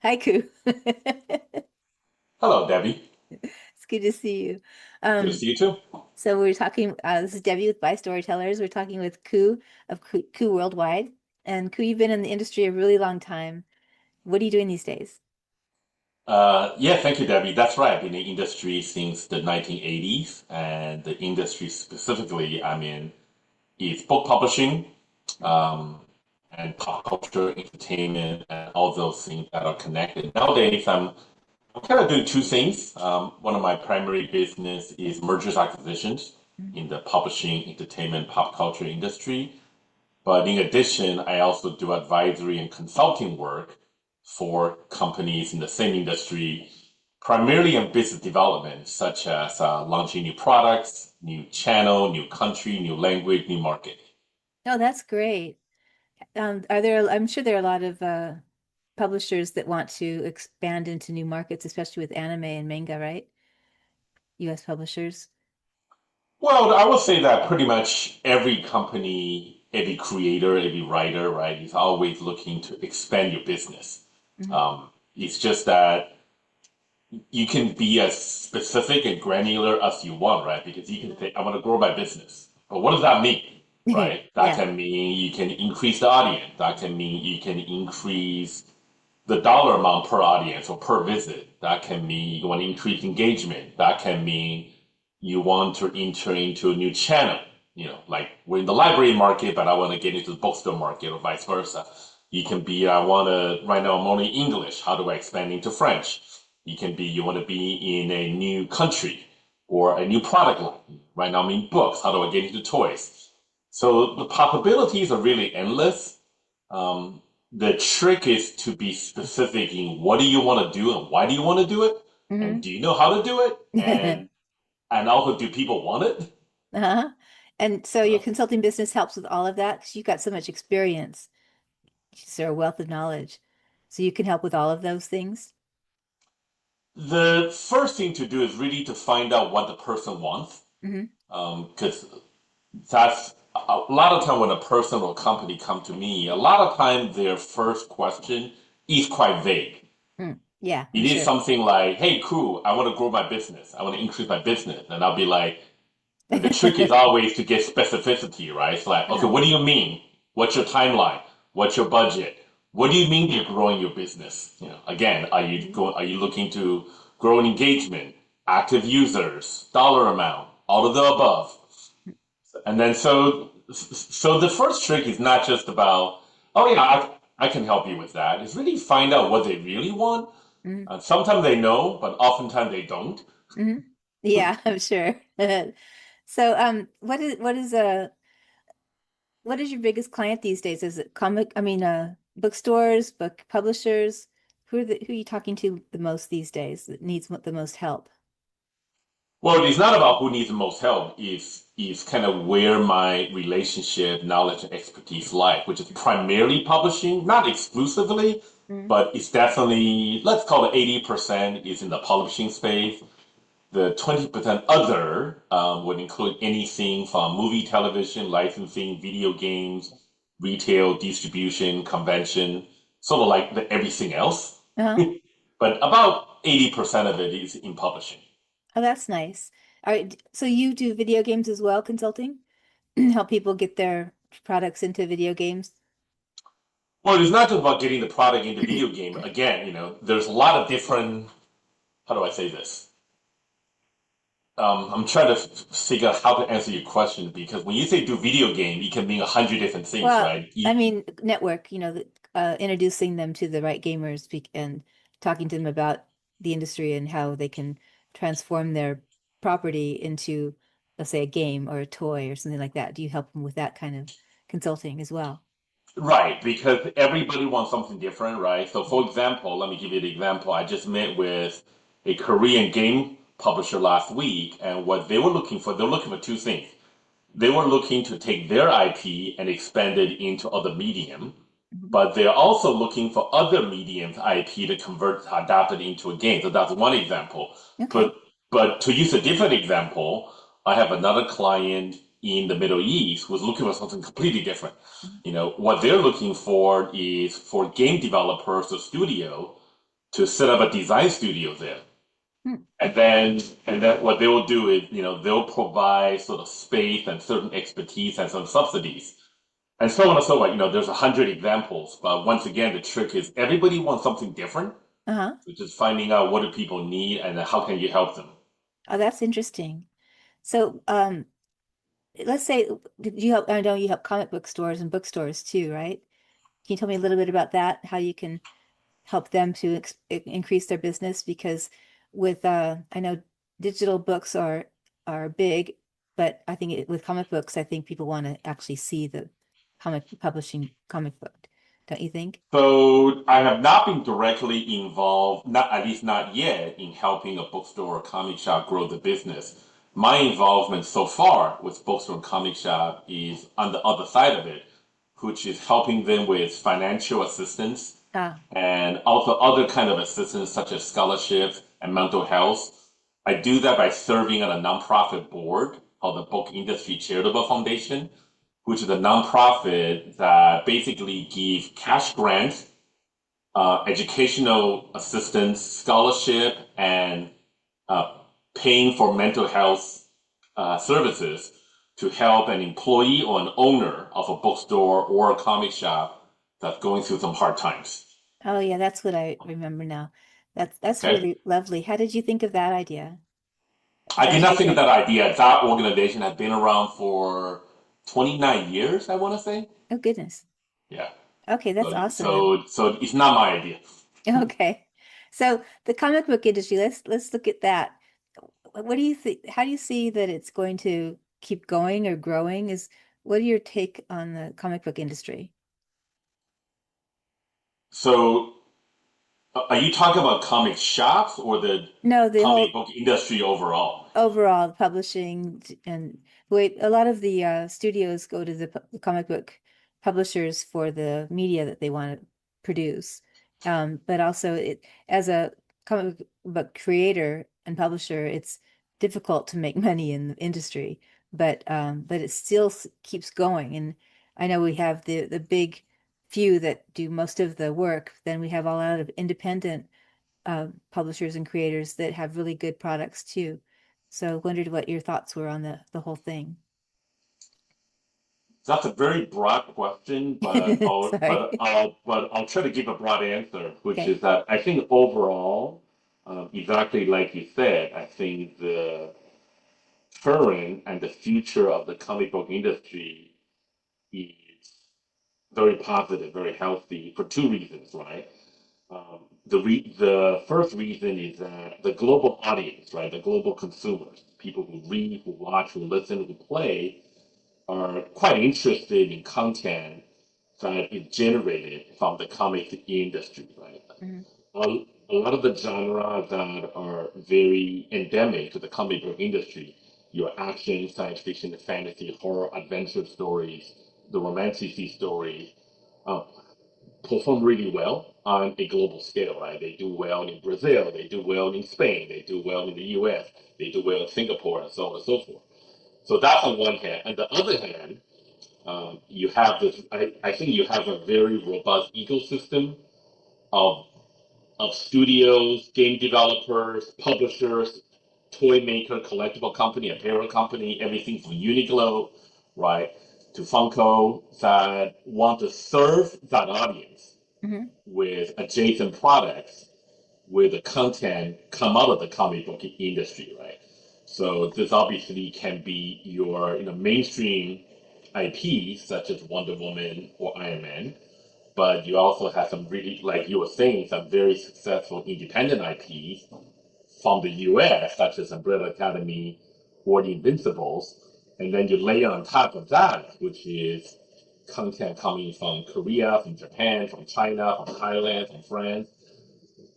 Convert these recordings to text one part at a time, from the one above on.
Hi, Koo. Hello, Debbie. It's good to see you. Good to Um, see you too. so we're talking, this is Debbie with By.Storytellers. We're talking with Koo of Koo Worldwide. And Koo, you've been in the industry a really long time. What are you doing these days? Yeah, thank you, Debbie. That's right. I've been in the industry since the 1980s, and the industry specifically I'm in is book publishing, um, and pop culture, entertainment, and all those things that are connected. Nowadays, I'm kind of doing two things. One of my primary business is mergers acquisitions in the publishing, entertainment, pop culture industry. But in addition, I also do advisory and consulting work for companies in the same industry, primarily in business development, such as launching new products, new channel, new country, new language, new market. Oh, that's great. I'm sure there are a lot of publishers that want to expand into new markets, especially with anime and manga, right? US publishers. Well, I would say that pretty much every company, every creator, every writer, right, is always looking to expand your business. Hmm. It's just that you can be as specific and granular as you want, right? Because you can say, I want to grow my business. But what does that mean, right? That Yeah. can mean you can increase the audience. That can mean you can increase the dollar amount per audience or per visit. That can mean you want to increase engagement. That can mean you want to enter into a new channel. Like we're in the library market, but I want to get into the bookstore market or vice versa. You can be, I want to, right now I'm only English. How do I expand into French? You can be, you want to be in a new country or a new product line. Right now I'm in books. How do I get into toys? So the possibilities are really endless. The trick is to be specific in what do you want to do and why do you want to do it? And Hmm. do you know how to do it? And also do people want it? Uh-huh. And so your So consulting business helps with all of that because you've got so much experience. So a wealth of knowledge. So you can help with all of those things. the first thing to do is really to find out what the person wants. Hmm. Because that's a lot of time when a person or company come to me, a lot of time their first question is quite vague. Mm. Yeah, It I'm is sure. something like, hey, cool, I want to grow my business. I want to increase my business. And I'll be like, and the trick is always to get specificity, right? It's like, okay, Uh-huh. what do you mean? What's your timeline? What's your budget? What do you mean you're growing your business? Again, are you looking to grow an engagement, active users, dollar amount, all of the above? And then so the first trick is not just about, oh yeah, I can help you with that. It's really find out what they really want. Hmm. Sometimes they know, but oftentimes they don't. Hmm. Yeah, I'm sure. So, what is your biggest client these days? Is it bookstores, book publishers? Who are you talking to the most these days that needs the most help? Well, it's not about who needs the most help. It's kind of where my relationship, knowledge, and expertise lie, which is primarily publishing, not exclusively, Mm. but it's definitely, let's call it 80% is in the publishing space. The 20% other would include anything from movie, television, licensing, video games, retail, distribution, convention, sort of like everything else. Uh-huh. But about 80% of it is in publishing. Oh, that's nice. All right, so you do video games as well, consulting? Help people get their products into video games? Well, it's not just about getting the product into video game. Again, there's a lot of different, how do I say this? I'm trying to figure out how to answer your question because when you say do video game, it can mean 100 different things, Well, right? I mean, network, introducing them to the right gamers and talking to them about the industry and how they can transform their property into, let's say, a game or a toy or something like that. Do you help them with that kind of consulting as well? Right, because everybody wants something different, right? So, for example, let me give you an example. I just met with a Korean game publisher last week, and what they're looking for two things. They were looking to take their IP and expand it into other medium, Mhm. but they're also looking for other mediums IP to convert, adapt it into a game. So that's one example. Okay. But but to use a different example, I have another client in the Middle East who's looking for something completely different. Mhm. What they're looking for is for game developers or studio. to set up a design studio there. Hmm. And then what they will do is, they'll provide sort of space and certain expertise and some subsidies and so on and so on. There's 100 examples, but once again, the trick is everybody wants something different, Uh-huh. which is finding out what do people need and how can you help them. Oh, that's interesting. So, let's say did you help, I know you help comic book stores and bookstores too, right? Can you tell me a little bit about that? How you can help them to increase their business? Because with I know digital books are big, but I think with comic books, I think people want to actually see the publishing comic book. Don't you think? So I have not been directly involved, not at least not yet, in helping a bookstore or comic shop grow the business. My involvement so far with bookstore and comic shop is on the other side of it, which is helping them with financial assistance Ah, and also other kind of assistance such as scholarships and mental health. I do that by serving on a nonprofit board of the Book Industry Charitable Foundation, which is a nonprofit that basically gives cash grants, educational assistance, scholarship, and uh, paying for mental health services to help an employee or an owner of a bookstore or a comic shop that's going through some hard times. oh yeah, that's what I remember now. That's Okay. really lovely. How did you think of that idea? Is I that did an not think of idea? that idea. That organization has been around for 29 years, I want to say. Oh goodness. Yeah. Okay, that's So, awesome. so, so it's not my idea. Okay. So the comic book industry, let's look at that. What do you think? How do you see that it's going to keep going or growing? What are your take on the comic book industry? So, are you talking about comic shops or the No, the comic whole book industry overall? overall publishing and wait, a lot of the studios go to the comic book publishers for the media that they want to produce. But also it as a comic book creator and publisher, it's difficult to make money in the industry, but it still keeps going. And I know we have the big few that do most of the work. Then we have a lot of independent publishers and creators that have really good products too. So wondered what your thoughts were on the whole thing. That's a very broad question, but Sorry. I'll try to give a broad answer, which Okay. is that I think overall, exactly like you said, I think the current and the future of the comic book industry is very positive, very healthy for two reasons, right? The first reason is that the global audience, right, the global consumers, people who read, who watch, who listen, who play, are quite interested in content that is generated from the comic industry, right? Mhm. A lot of the genres that are very endemic to the comic book industry, your action, science fiction, fantasy, horror, adventure stories, the romantic stories, uh, perform really well on a global scale, right? They do well in Brazil, they do well in Spain, they do well in the US, they do well in Singapore, and so on and so forth. So that's on one hand. On the other hand, you have this, I think you have a very robust ecosystem of studios, game developers, publishers, toy maker, collectible company, apparel company, everything from Uniqlo, right, to Funko that want to serve that audience Mhm. with adjacent products where the content come out of the comic book industry, right? So this obviously can be your mainstream IPs such as Wonder Woman or Iron Man, but you also have some really, like you were saying, some very successful independent IPs from the US, such as Umbrella Academy or The Invincibles. And then you layer on top of that, which is content coming from Korea, from Japan, from China, from Thailand, from France,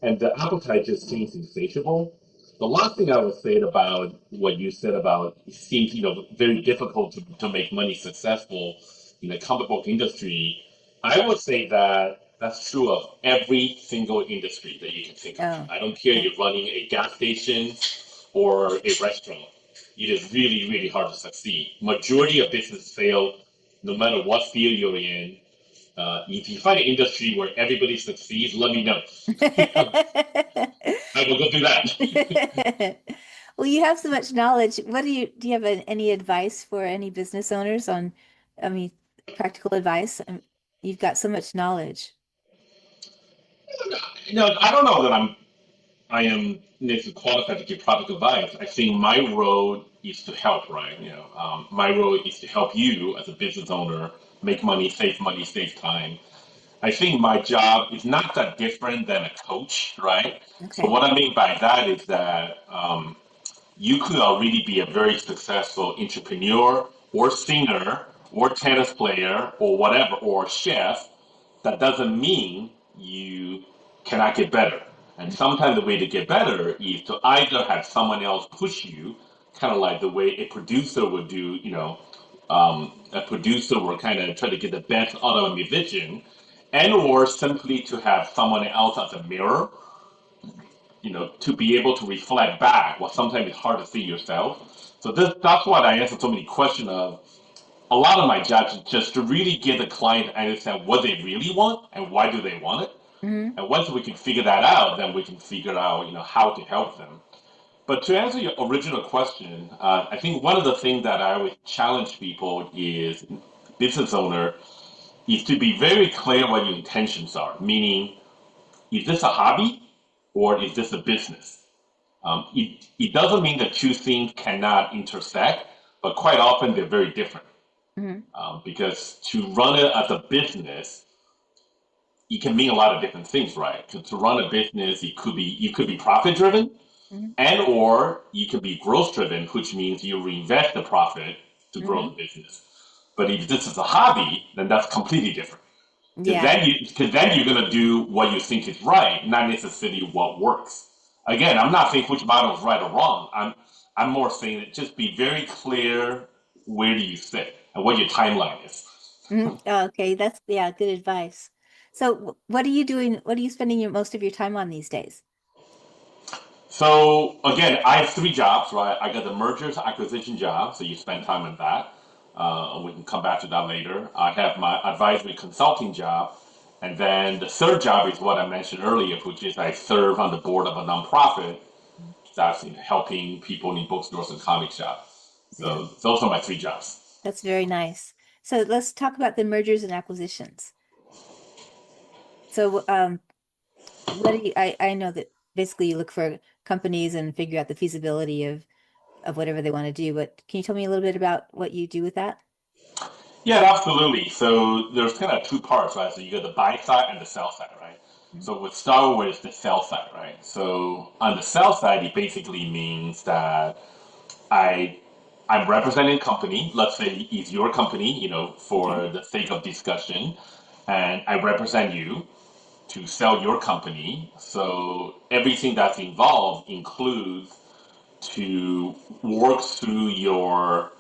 and the appetite just seems insatiable. The last thing I would say about what you said about it seems, very difficult to make money successful in the comic book industry. I would say that that's true of every single industry that you can think of. Oh, I don't care okay. you're running a gas station or a restaurant. It is really, really hard to succeed. Majority of business fail no matter what field you're in, If you find an industry where everybody succeeds, let me know. I will go do that. Well, you have so much knowledge. What do you have any advice for any business owners on, I mean, practical advice? You've got so much knowledge. I don't know that I am necessarily qualified to give product advice. I think my role is to help, right? My role is to help you as a business owner make money, save time. I think my job is not that different than a coach, right? So Okay. what I mean by that is that you could already be a very successful entrepreneur or singer or tennis player or whatever or chef. That doesn't mean you cannot get better. And sometimes the way to get better is to either have someone else push you, kind of like the way a producer would do, a producer will kind of try to get the best out of a musician, and or simply to have someone else as a mirror, to be able to reflect back what sometimes it's hard to see yourself. So that's why I answer so many questions of a lot of my job is just to really get the client to understand what they really want and why do they want it. Hmm. And once we can figure that out, then we can figure out, how to help them. But to answer your original question, I think one of the things that I always challenge people is business owner is to be very clear what your intentions are. Meaning, is this a hobby or is this a business? It doesn't mean that two things cannot intersect, but quite often they're very different. Hmm. Because to run it as a business, it can mean a lot of different things, right? To run a business, you could be profit driven, Hmm. and or you can be growth driven, which means you reinvest the profit to grow Hmm. the business. But if this is a hobby, then that's completely different. Because Yeah. then you're gonna do what you think is right, not necessarily what works. Again, I'm not saying which model is right or wrong. I'm more saying that just be very clear where do you sit and what your timeline is. Mhm. Oh, okay, that's yeah, good advice. So, what are you doing? What are you spending most of your time on these days? So again, I have three jobs, right? I got the mergers acquisition job, so you spend time on that. We can come back to that later. I have my advisory consulting job, and then the third job is what I mentioned earlier, which is I serve on the board of a nonprofit that's helping people in bookstores and comic shops. Yeah, So those are my three jobs. that's very nice. So let's talk about the mergers and acquisitions. So, what do you? I know that basically you look for companies and figure out the feasibility of whatever they want to do. But can you tell me a little bit about what you do with that? Yeah, absolutely. So there's kind of two parts, right? So you got the buy side and the sell side, right? So with Star Wars, the sell side, right? So on the sell side, it basically means that I I'm representing a company. Let's say it's your company, Okay. for the sake of discussion, and I represent you to sell your company. So everything that's involved includes to work through your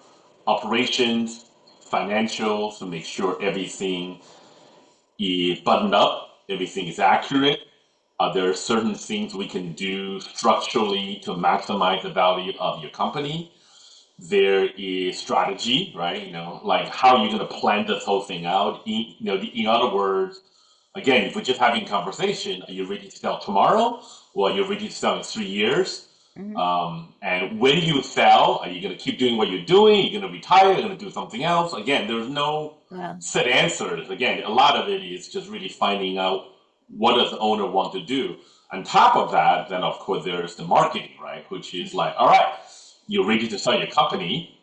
operations, financials, to make sure everything is buttoned up, everything is accurate. There are certain things we can do structurally to maximize the value of your company. There is strategy, right? Like how you're going to plan this whole thing out. In other words, again, if we're just having a conversation, are you ready to sell tomorrow? Or are you ready to sell in 3 years? Hmm. And when you sell, are you going to keep doing what you're doing? Are you going to retire? Are you going to do something else? Again, there's no Wow. set answers. Again, a lot of it is just really finding out what does the owner want to do. On top of that, then of course there's the marketing, right? Which is like, all right, you're ready to sell your company.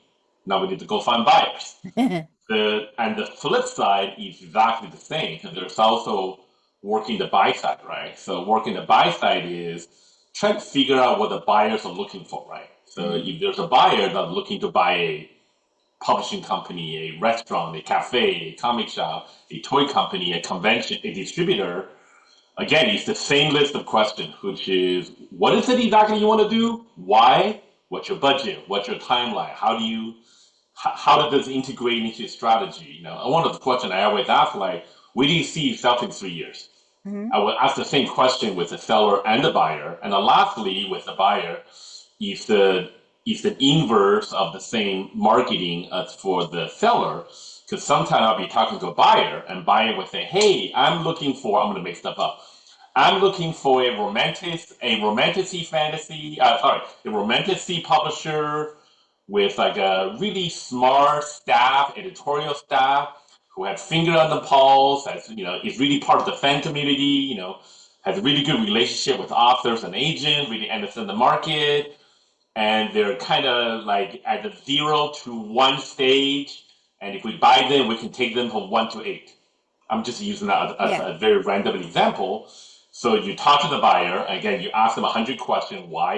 Now we need to go find buyers. And the flip side is exactly the same because there's also working the buy side, right? So working the buy side is trying to figure out what the buyers are looking for, right? So Hmm. if there's a buyer that's looking to buy a publishing company, a restaurant, a cafe, a comic shop, a toy company, a convention, a distributor, again, it's the same list of questions, which is what is it exactly you want to do? Why? What's your budget? What's your timeline? How does this integrate into your strategy? One of the questions I always ask, like, where do you see yourself in 3 years? Hmm. I will ask the same question with the seller and the buyer. And then lastly, with the buyer, if the inverse of the same marketing as for the seller, Because sometimes I'll be talking to a buyer, and buyer would say, "Hey, I'm going to make stuff up. I'm looking for a romantic fantasy, a romantic publisher with like a really smart staff, editorial staff, who has finger on the pulse, is really part of the fan community, has a really good relationship with authors and agents, really understand the market, and they're kind of like at the 0 to 1 stage. And if we buy them, we can take them from 1 to 8. I'm just using that as Yeah. a very random example. So you talk to the buyer, again, you ask them 100 questions, why,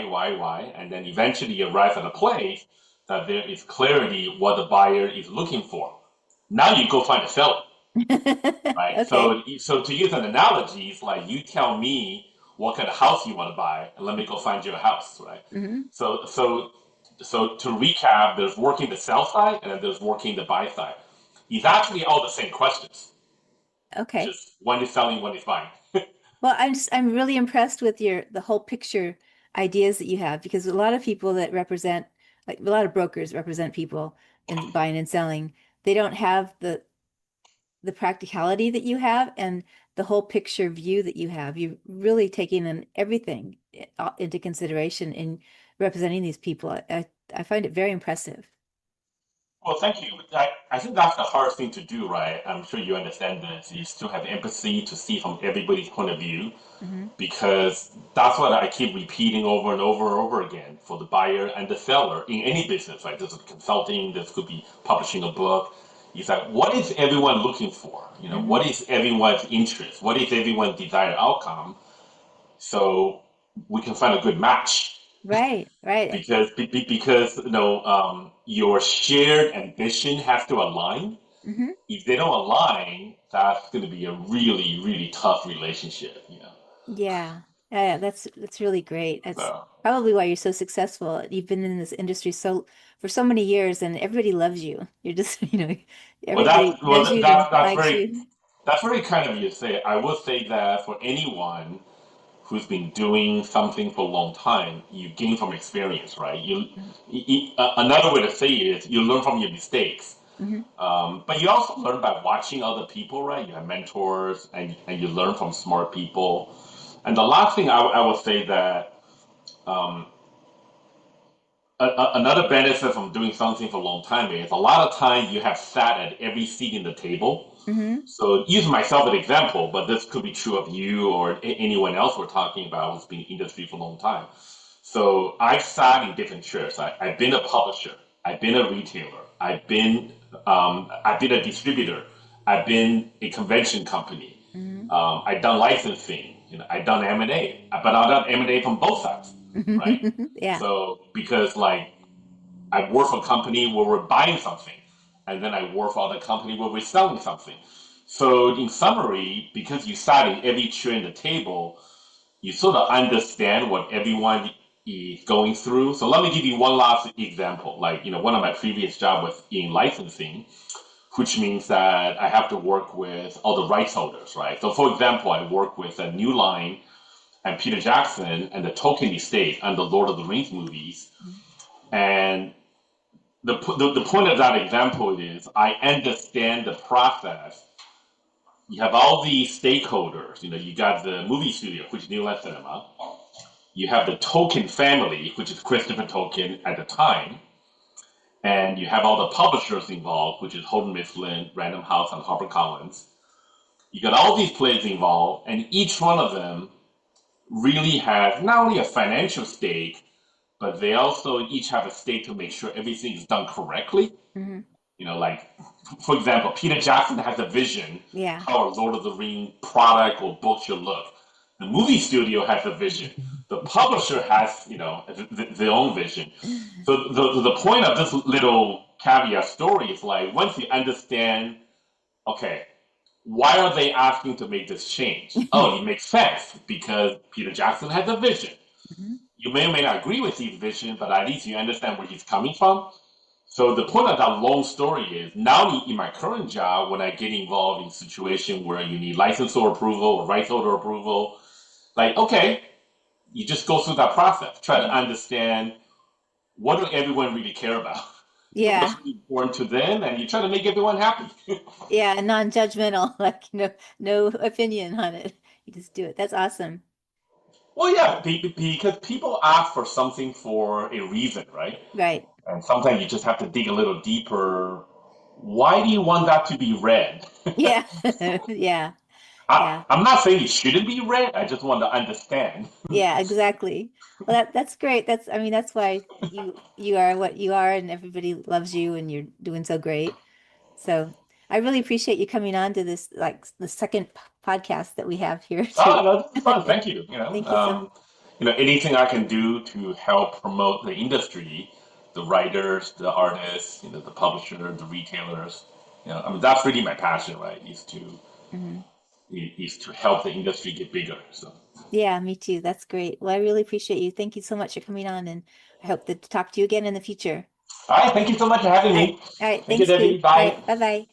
and then eventually you arrive at a place that there is clarity what the buyer is looking for. Now you go find a seller, right? Okay. So to use an analogy, it's like you tell me what kind of house you want to buy, and let me go find you a house, right? Hmm. So so so to recap, there's working the sell side and then there's working the buy side. It's actually all the same questions, Okay. just one is selling, one is buying. Well, I'm really impressed with the whole picture ideas that you have because a lot of people that represent like a lot of brokers represent people in buying and selling. They don't have the practicality that you have and the whole picture view that you have. You're really taking in everything into consideration in representing these people. I find it very impressive. Well, thank you. I think that's the hard thing to do, right? I'm sure you understand this. Is to have empathy to see from everybody's point of view, Hmm. because that's what I keep repeating over and over and over again for the buyer and the seller in any business, right? This is consulting, this could be publishing a book. Is that what is everyone looking for? Hmm. What is everyone's interest? What is everyone's desired outcome? So we can find a good match Right, right. because your shared ambition has to align. Hmm. If they don't align, that's going to be a really really tough relationship. Yeah. Yeah, that's really great. That's So probably why you're so successful. You've been in this industry for so many years and everybody loves you. You're just, well everybody knows you and likes you. that's very kind of you to say. I will say that for anyone who's been doing something for a long time, you gain from experience, right? Another way to say it is you learn from your mistakes. Hmm. But you also learn by watching other people, right? You have mentors and you learn from smart people. And the last thing I would say that um, another benefit from doing something for a long time is a lot of times you have sat at every seat in the table. Hmm. So use myself as an example, but this could be true of you or anyone else we're talking about who's been in the industry for a long time. So I've sat in different chairs. I've been a publisher. I've been a retailer. I've been a distributor. I've been a convention company. Hmm. I've done licensing. I've done M&A, but I've done M&A from both sides, right? Yeah. So because like I work for a company where we're buying something, and then I work for the company where we're selling something. So in summary, because you sat in every chair in the table, you sort of understand what everyone is going through. So let me give you one last example. Like, one of my previous jobs was in licensing, which means that I have to work with all the rights holders, right? So for example, I work with a New Line and Peter Jackson and the Tolkien estate and the Lord of the Rings movies. And the point of that example is I understand the process. You have all these stakeholders. You got the movie studio, which is New Line Cinema. You have the Tolkien family, which is Christopher Tolkien at the time, and you have all the publishers involved, which is Houghton Mifflin, Random House, and HarperCollins. You got all these players involved, and each one of them really has not only a financial stake, but they also each have a stake to make sure everything is done correctly. Hmm. Like, for example, Peter Jackson has a vision Yeah. how a Lord of the Ring product or book should look. The movie studio has a vision. The publisher has, their own vision. So the point of this little caveat story is like once you understand, okay, why are they asking to make this change? Oh, it makes sense because Peter Jackson has a vision. Hmm. You may or may not agree with his vision, but at least you understand where he's coming from. So the point of that long story is now in my current job, when I get involved in a situation where you need licensor approval or rights holder approval, like, okay, you just go through that process, try to understand what do everyone really care about. Yeah. what's really important to them, and you try to make everyone happy. Yeah, non-judgmental, like no opinion on it. You just do it. That's awesome. Well, yeah, because people ask for something for a reason, right? Right. And sometimes you just have to dig a little deeper. Why do you want that to be read? Yeah. Yeah. Yeah. I'm not saying it shouldn't be read. I just want to understand. Yeah, exactly. Well, that's great. That's I mean, that's why you are what you are and everybody loves you and you're doing so great. So, I really appreciate you coming on to this like the second podcast that we have here Ah, too. no, this is fun. Thank you. Thank you so much. Anything I can do to help promote the industry, the writers, the artists, the publisher, the retailers. I mean, that's really my passion, right? Mhm. Is to help the industry get bigger. So, Yeah, me too. That's great. Well, I really appreciate you. Thank you so much for coming on, and I hope to talk to you again in the future. all right. Thank you so much for having All right. me. All right. Thank you, Thanks, Debbie. Q. All Bye. right. Bye-bye.